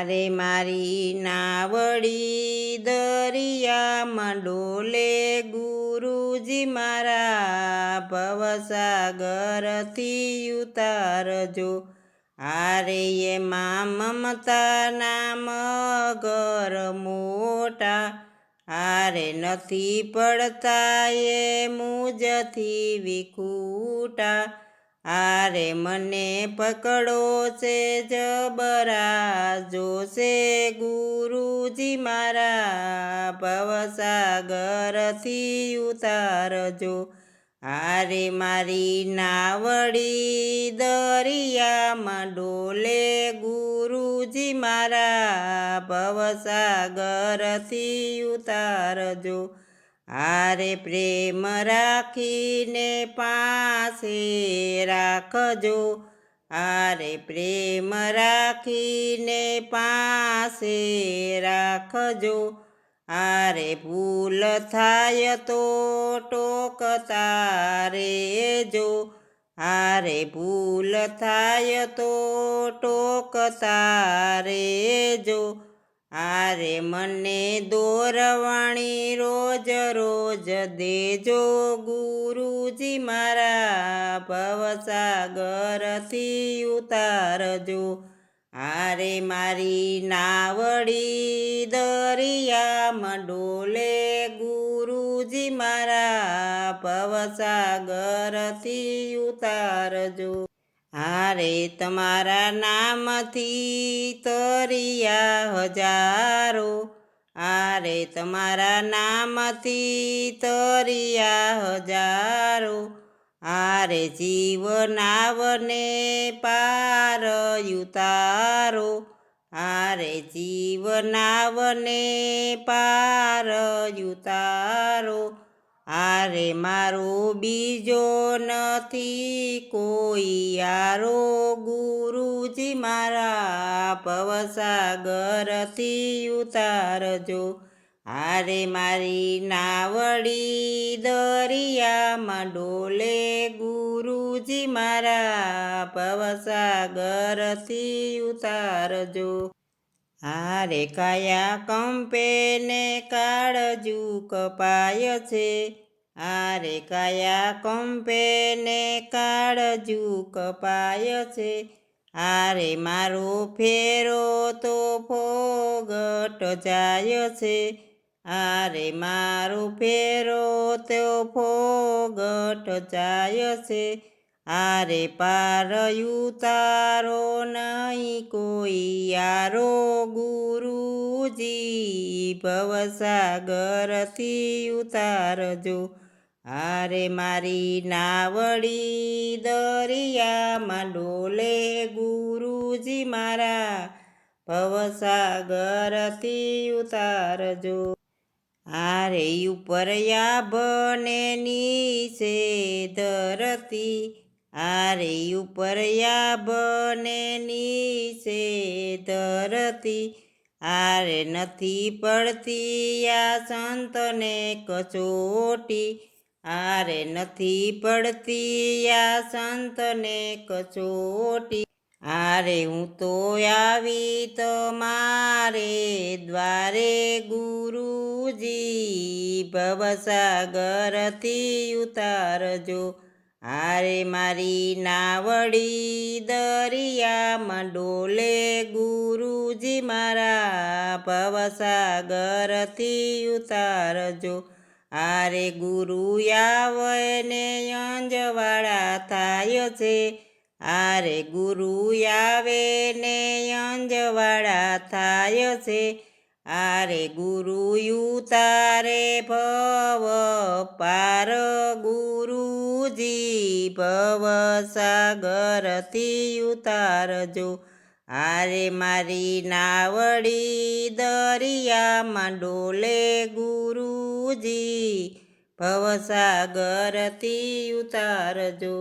આરે મારી નાવડી દરિયામાં ડોલે ગુરુજી મારા ભવસાગરથી ઉતારજો। આરે એમાં મમતાના મગર મોટા, આરે નથી પડતા એ મુજથી વિખૂટા। આરે મને પકડો છે જબરા જોશે ગુરુજી મારા ભવસાગરથી ઉતારજો। આરે મારી નાવડી દરિયામાં ડોલે ગુરુજી મારા ભવસાગરથી ઉતારજો। આરે પ્રેમ રાખીને પાસે રાખજો, આરે પ્રેમ રાખીને પાસે રાખજો। આરે ભૂલ થાય તો ટોકતા રહેજો, આરે ભૂલ થાય તો ટોકતા રહેજો। આરે મને દોરવણી રોજ રોજ દેજો ગુરુજી મારા ભવસાગરથી ઉતારજો। આરે મારી નાવડી દરિયામાં ડોલે ગુરુજી મારા ભવસાગરથી ઉતારજો। આરે તમારા નામથી તરિયા હજારો, આરે તમારા નામથી તરિયા હજારો। આરે જીવનાવને પાર ઉતારો, આરે જીવનાવને પાર ઉતારો। આરે મારો બીજો નથી કોઈ યારો ગુરુજી મારા ભવસાગરથી ઉતારજો। આરે મારી નાવડી દરિયામાં ડોલે ગુરુજી મારા ભવસાગરથી ઉતારજો। આરે કાયા કંપે ને કાળજુ કપાય છે, આરે કાયા કંપે ને કાળજુ કપાય છે। આરે મારો ફેરો તો ફોગટ જાય છે, આરે મારો ફેરો તો ફોગટ જાય છે। આરે પાર ઉતારો નહીં કોઈ યારો ગુરુજી ભવસાગરથી ઉતારજો। આરે મારી નાવડી દરિયામાં ડોલે ગુરુજી મારા ભવસાગરથી ઉતારજો। આરે ઉપર યાભને નીચે ધરતી, આરે ઉપર યાભને નીચે ધરતી। આરે નથી પડતી આ સંતને કચોટી, આરે નથી પડતી આ સંતને કચોટી। આરે હું તો આવી તમારે દ્વારે ગુરુજી ભવસાગરથી ઉતારજો। આરે મારી નાવડી દરિયામાં ડોલે ગુરુજી મારા ભવસાગરથી ઉતારજો। આરે ગુરુ આવે ને અંજવાળા થાય છે, આરે ગુરુ આવે ને અંજવાળા થાય છે। આરે ગુરુ ઉતારે ભવ પાર ગુરુજી ભવસાગરથી ઉતારજો। આરે મારી નાવડી દરિયામાં ડોલે ગુરુજી ભવસાગરથી ઉતારજો।